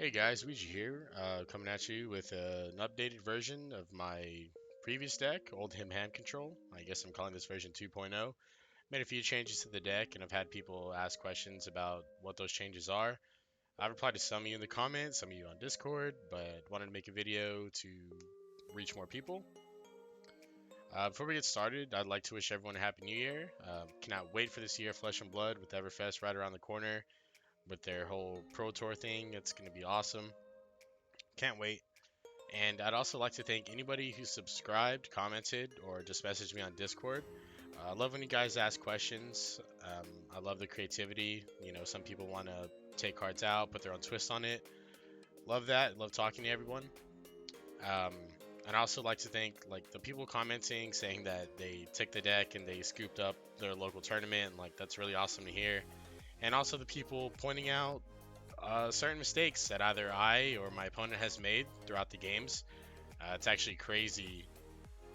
Hey guys, Ouija here, coming at you with an updated version of my previous deck, Oldhim Hand Control. I guess I'm calling this version 2.0. Made a few changes to the deck, and I've had people ask questions about what those changes are. I've replied to some of you in the comments, some of you on Discord, but wanted to make a video to reach more people. Before we get started, I'd like to wish everyone a Happy New Year. Cannot wait for this year, Flesh and Blood, with Everfest right around the corner, with their whole Pro Tour thing. It's going to be awesome. Can't wait. And I'd also like to thank anybody who subscribed, commented, or just messaged me on Discord. I love when you guys ask questions. I love the creativity. You know, some people want to take cards out, put their own twist on it. Love that. Love talking to everyone. Um, and I also like to thank like the people commenting, saying that they took the deck and they scooped up their local tournament. Like that's really awesome to hear. And also the people pointing out certain mistakes that either I or my opponent has made throughout the games. It's actually crazy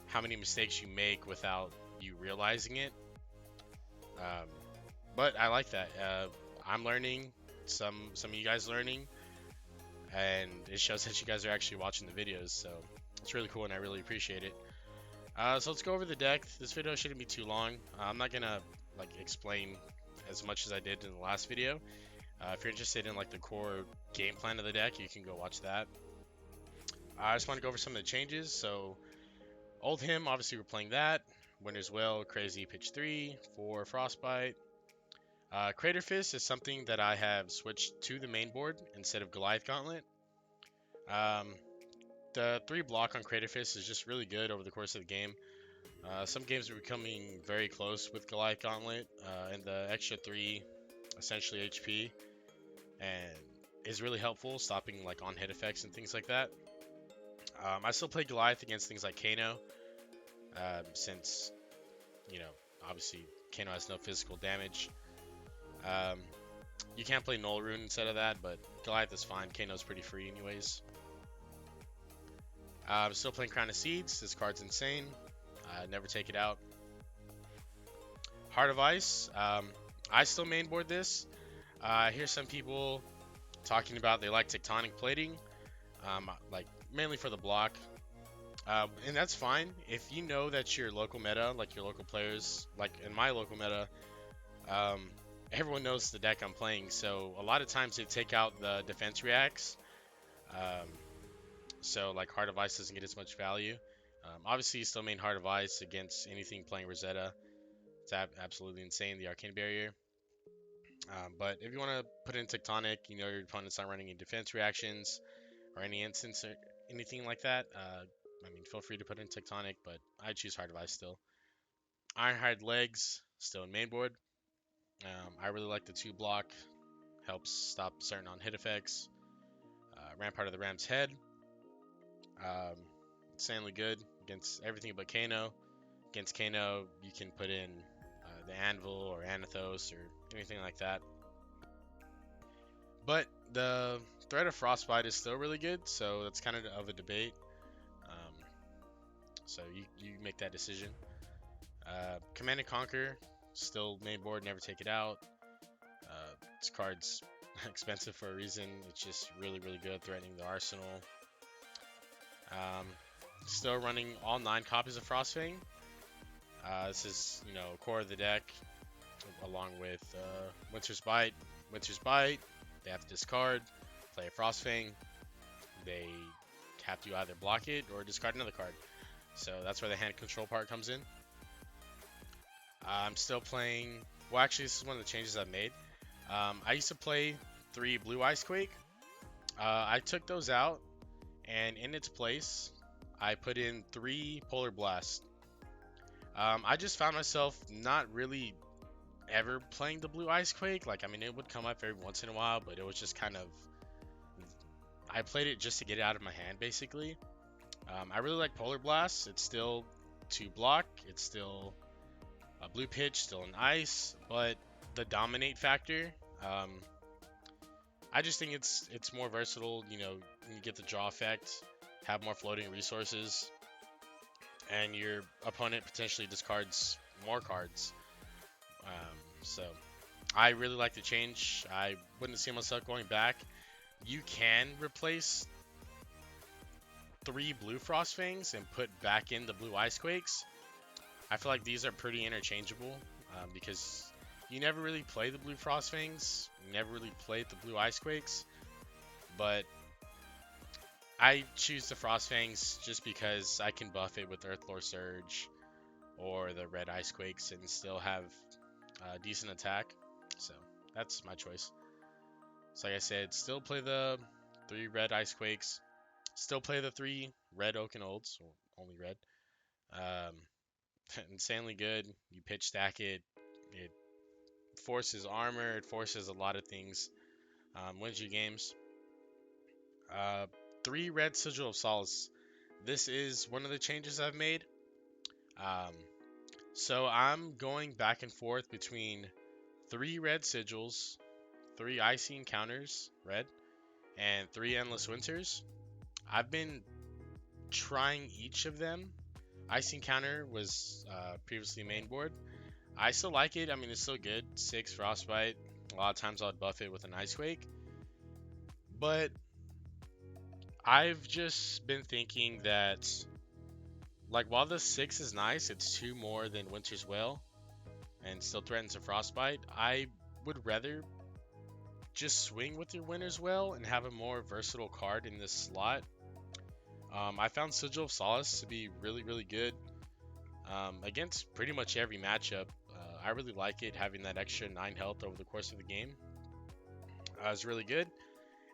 how many mistakes you make without you realizing it. Um, but I like that. I'm learning. Some of you guys learning, and it shows that you guys are actually watching the videos. So it's really cool, and I really appreciate it. So let's go over the deck. This video shouldn't be too long. I'm not gonna like explain as much as I did in the last video. If you're interested in like the core game plan of the deck, you can go watch that. I just want to go over some of the changes. So Oldhim, obviously we're playing that. Winner's Will, Crazy, pitch 3, 4, Frostbite. Crater Fist is something that I have switched to the main board instead of Goliath Gauntlet. Um, the 3 block on Crater Fist is just really good over the course of the game. Some games are becoming very close with Goliath Gauntlet, and the extra 3, essentially HP, and is really helpful, stopping like on hit effects and things like that. I still play Goliath against things like Kano, since, you know, obviously Kano has no physical damage. Um, you can play Null Rune instead of that, but Goliath is fine. Kano's pretty free anyways. I'm still playing Crown of Seeds. This card's insane. Never take it out. Heart of Ice. I still mainboard this. I hear some people talking about they like tectonic plating, like mainly for the block. And that's fine if you know that your local meta, like your local players, like in my local meta, um, everyone knows the deck I'm playing. So a lot of times they take out the defense reacts. Um, so like Heart of Ice doesn't get as much value. Obviously, you still main Heart of Ice against anything playing Rosetta. It's absolutely insane, the Arcane Barrier. But if you want to put in Tectonic, you know your opponent's not running any defense reactions or any instance or anything like that. I mean, feel free to put in Tectonic, but I choose Heart of Ice still. Ironhide Legs, still in mainboard. I really like the 2 block, helps stop certain on hit effects. Rampart of the Ram's Head, insanely good against everything but Kano. Against Kano, you can put in the Anvil or Anathos or anything like that. But the threat of Frostbite is still really good, so that's kind of a debate. So you make that decision. Command and Conquer, still main board, never take it out. This card's expensive for a reason. It's just really, really good, threatening the arsenal. Still running all 9 copies of Frostfang. This is, you know, core of the deck, along with Winter's Bite. Winter's Bite, they have to discard, play a Frostfang. They have to either block it or discard another card. So that's where the hand control part comes in. I'm still playing. Well, actually, this is one of the changes I've made. I used to play 3 Blue Ice Quake. I took those out, and in its place, I put in 3 Polar Blast. I just found myself not really ever playing the Blue Ice Quake. Like, I mean, it would come up every once in a while, but it was just kind of. I played it just to get it out of my hand, basically. I really like Polar Blast. It's still 2 block. It's still a blue pitch, still an ice, but the dominate factor, I just think it's more versatile. You know, you get the draw effect, have more floating resources, and your opponent potentially discards more cards. So I really like the change. I wouldn't see myself going back. you can replace 3 blue Frostfangs and put back in the blue Ice Quakes. I feel like these are pretty interchangeable because you never really play the blue Frostfangs, you never really played the blue Ice Quakes, but I choose the Frostfangs just because I can buff it with Earthlore Surge or the red Ice Quakes and still have decent attack. So that's my choice. So like I said, still play the 3 red Ice Quakes, still play the 3 red Oak and Olds, or only red. Um, insanely good. You pitch stack it. It forces armor. It forces a lot of things. Wins you games. 3 red Sigil of Solace. This is one of the changes I've made. Um, so I'm going back and forth between 3 red sigils, 3 icy encounters, red, and 3 endless winters. I've been trying each of them. Icy encounter was previously main board. I still like it. I mean, it's still good. 6 frostbite. A lot of times I'd buff it with an ice quake. But I've just been thinking that, like, while the 6 is nice, it's 2 more than Winter's Wail and still threatens a frostbite. I would rather just swing with your Winter's Wail and have a more versatile card in this slot. I found Sigil of Solace to be really, really good against pretty much every matchup. I really like it, having that extra 9 health over the course of the game. It's really good.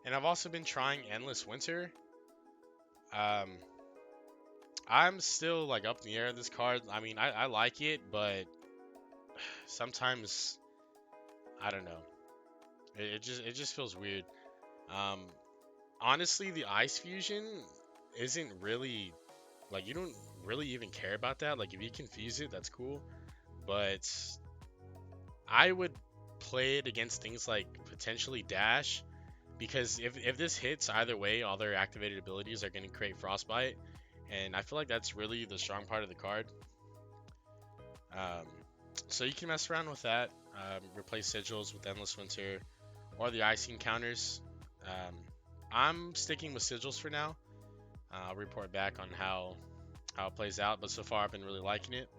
And I've also been trying Endless Winter. I'm still like up in the air of this card. I mean, I like it, but sometimes I don't know. It just feels weird. Um, Honestly, the Ice Fusion isn't really like, you don't really even care about that. Like, if you confuse it, that's cool. But I would play it against things like potentially Dash, because if this hits either way, all their activated abilities are going to create Frostbite, and I feel like that's really the strong part of the card. Um, so you can mess around with that. Replace Sigils with Endless Winter or the Icy Encounters. I'm sticking with Sigils for now. I'll report back on how it plays out, but so far I've been really liking it.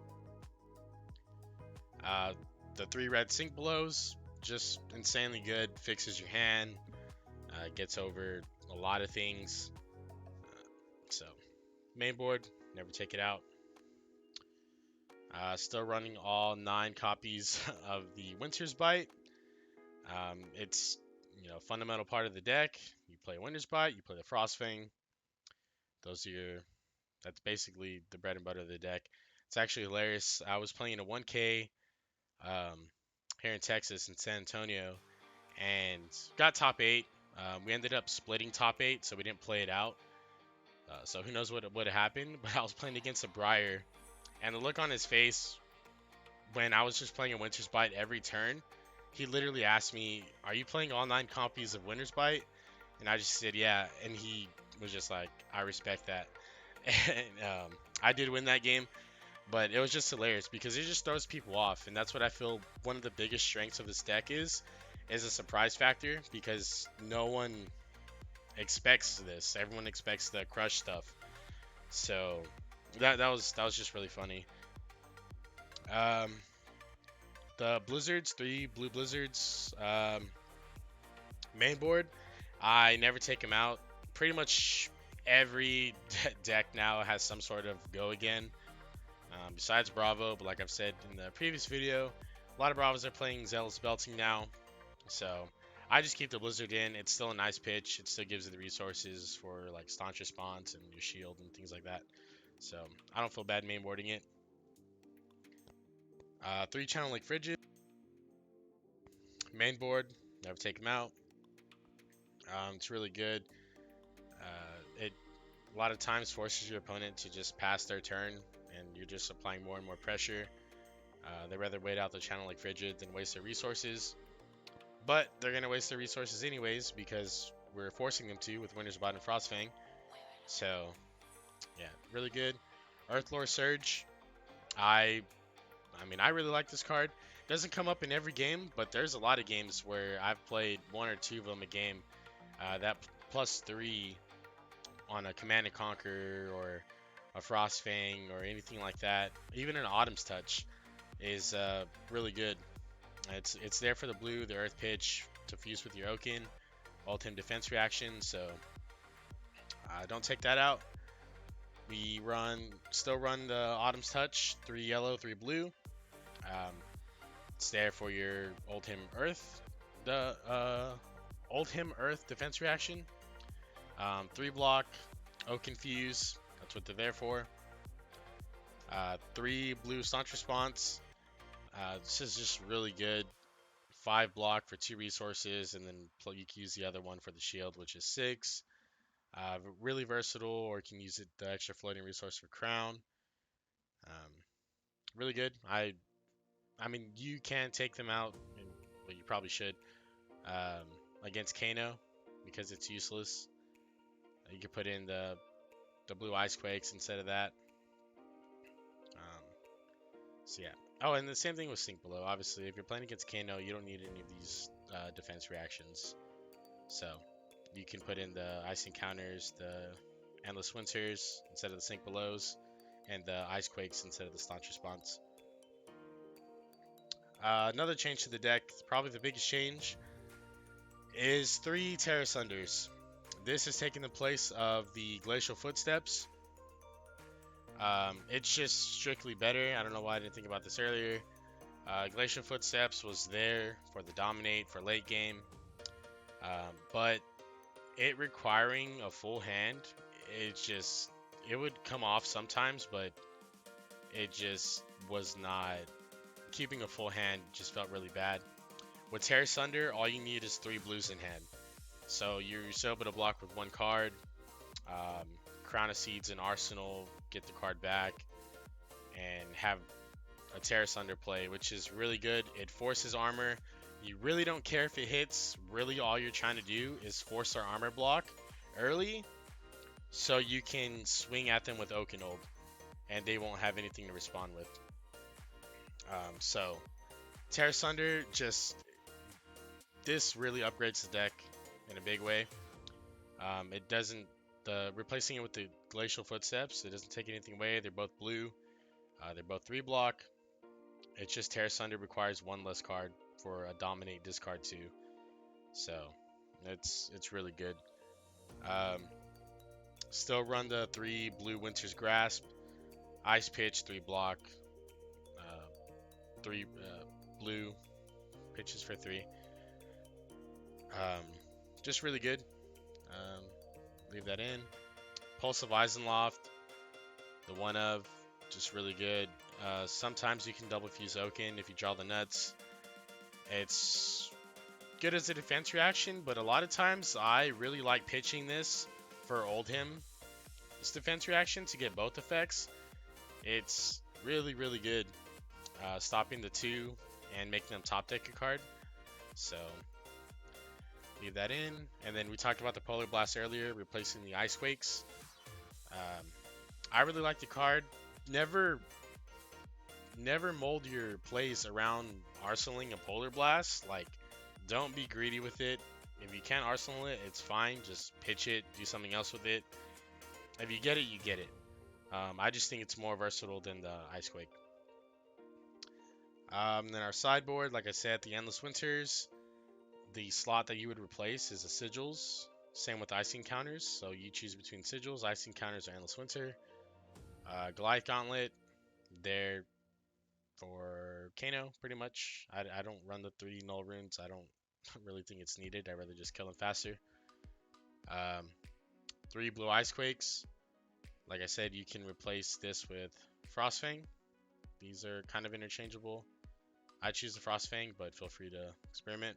The 3 red Sink Blows, just insanely good. Fixes your hand, gets over a lot of things. So, main board, never take it out. Still running all 9 copies of the Winter's Bite. It's, fundamental part of the deck. You play Winter's Bite, you play the Frostfang. That's basically the bread and butter of the deck. It's actually hilarious. I was playing a 1K here in Texas, in San Antonio, and got top 8. We ended up splitting top 8, so we didn't play it out. So who knows what would have happened, but I was playing against a Briar, and the look on his face when I was just playing a Winter's Bite every turn, he literally asked me, "Are you playing all 9 copies of Winter's Bite?" And I just said, "Yeah," and he was just like, "I respect that." And I did win that game, but it was just hilarious because it just throws people off, and that's what I feel one of the biggest strengths of this deck is a surprise factor, because no one expects this. Everyone expects the crush stuff. So that was just really funny. The Blizzards, 3 blue Blizzards, main board, I never take them out. Pretty much every deck now has some sort of go again. Besides Bravo, but like I've said in the previous video, a lot of Bravos are playing Zealous Belting now. So I just keep the Blizzard in. It's still a nice pitch. It still gives you the resources for like staunch response and your shield and things like that. So I don't feel bad mainboarding it. 3 channel like Frigid. Main board, never take them out. It's really good. It a lot of times forces your opponent to just pass their turn, and you're just applying more and more pressure. They'd rather wait out the channel like Frigid than waste their resources. But they're going to waste their resources anyways because we're forcing them to with Winter's Bite and Frostfang. So, yeah, really good. Earthlore Surge. I mean, I really like this card. Doesn't come up in every game, but there's a lot of games where I've played 1 or 2 of them a game. That +3 on a Command and Conquer or a Frostfang or anything like that, even an Autumn's Touch, is really good. It's there for the blue, the Earth Pitch to fuse with your Oaken, Oldhim defense reaction. So don't take that out. We still run the Autumn's Touch, 3 yellow, 3 blue. It's there for your Oldhim Earth, the Oldhim Earth defense reaction. 3 block, Oaken Fuse. That's what they're there for. 3 blue staunch response. This is just really good. 5 block for 2 resources, and then you can use the other one for the shield, which is 6. Really versatile, or you can use the extra floating resource for crown. Really good. I mean, you can take them out, but you probably should, against Kano, because it's useless. You could put in the blue Ice Quakes instead of that. So yeah. Oh, and the same thing with Sink Below. Obviously, if you're playing against Kano, you don't need any of these defense reactions. So you can put in the Ice Encounters, the Endless Winters instead of the Sink Belows, and the Ice Quakes instead of the Staunch Response. Another change to the deck, probably the biggest change, is 3 Terra Sunders. This is taking the place of the Glacial Footsteps. It's just strictly better. I don't know why I didn't think about this earlier. Glacial Footsteps was there for the dominate for late game, but it requiring a full hand, it would come off sometimes, but it just was not. Keeping a full hand just felt really bad. With Terra Sunder, all you need is 3 blues in hand. So you're still able to block with 1 card. Crown of Seeds in Arsenal, get the card back, and have a Terra Sunder play, which is really good. It forces armor. You really don't care if it hits. Really, all you're trying to do is force their armor block early, so you can swing at them with Oakenold, and they won't have anything to respond with. So Terra Sunder, this really upgrades the deck in a big way. It doesn't, replacing it with the Glacial Footsteps, it doesn't take anything away. They're both blue. They're both 3 block. It's just Terra Sunder requires 1 less card for a dominate discard 2. So it's really good. Still run the 3 blue Winter's Grasp, Ice Pitch, 3 block, 3 blue pitches for 3. Just really good. Leave that in. Pulse of Eisenloft, the one of, just really good. Sometimes you can double fuse Oaken if you draw the nuts. It's good as a defense reaction, but a lot of times I really like pitching this for Oldhim. This defense reaction to get both effects. It's really, really good. Stopping the 2 and making them top deck a card. So leave that in. And then we talked about the Polar Blast earlier, replacing the Ice Quakes. I really like the card. Never mold your plays around arsenaling a Polar Blast. Like, don't be greedy with it. If you can't arsenal it, it's fine. Just pitch it, do something else with it. If you get it, you get it. I just think it's more versatile than the Ice Quake. Then our sideboard, like I said, the Endless Winters. The slot that you would replace is the Sigils. Same with Ice Encounters. So you choose between Sigils, Ice Encounters, or Endless Winter. Goliath Gauntlet. They're for Kano, pretty much. I don't run the 3 null runes. I don't really think it's needed. I'd rather just kill them faster. 3 blue Ice Quakes. Like I said, you can replace this with Frostfang. These are kind of interchangeable. I choose the Frostfang, but feel free to experiment.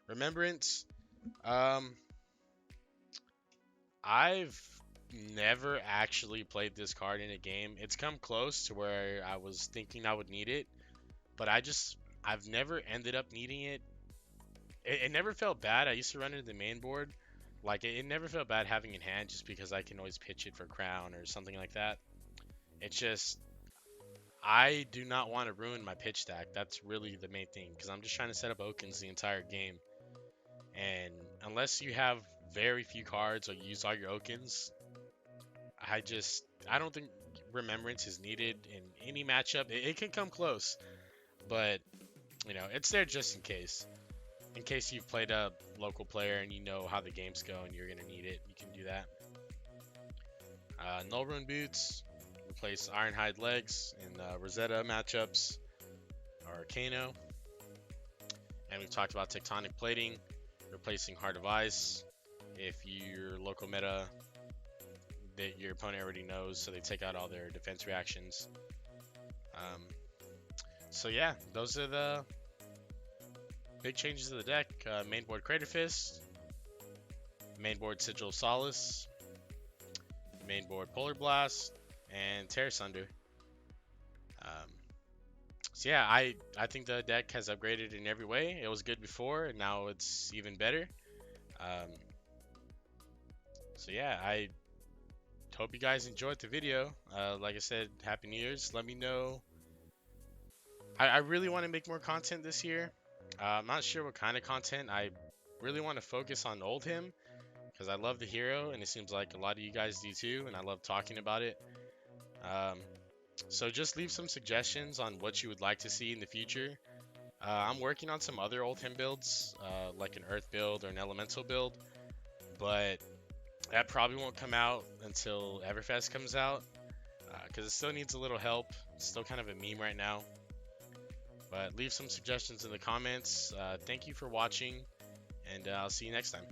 Remembrance. I've never actually played this card in a game. It's come close to where I was thinking I would need it, but I've never ended up needing it. It never felt bad. I used to run it in the main board. Like, it never felt bad having in hand just because I can always pitch it for crown or something like that. It's just, I do not want to ruin my pitch stack. That's really the main thing, because I'm just trying to set up Okens the entire game. And unless you have very few cards or you use all your Okins, I don't think Remembrance is needed in any matchup. It can come close, but it's there just in case. In case you've played a local player and you know how the games go and you're gonna need it, you can do that. Null Rune Boots, replace Ironhide Legs in Rosetta matchups, or Arcano. And we've talked about Tectonic Plating, replacing Heart of Ice. If your local meta that your opponent already knows, so they take out all their defense reactions. So yeah, those are the big changes to the deck. Mainboard Crater Fist, mainboard Sigil of Solace, mainboard Polar Blast, and Terra Sunder. So yeah, I think the deck has upgraded in every way. It was good before, and now it's even better. So yeah, I hope you guys enjoyed the video. Like I said, Happy New Year's. Let me know. I really want to make more content this year. I'm not sure what kind of content. I really want to focus on Oldhim because I love the hero, and it seems like a lot of you guys do too, and I love talking about it. So just leave some suggestions on what you would like to see in the future. I'm working on some other Oldhim builds, like an Earth build or an Elemental build, but that probably won't come out until Everfest comes out, because it still needs a little help. It's still kind of a meme right now. But leave some suggestions in the comments. Thank you for watching, and I'll see you next time.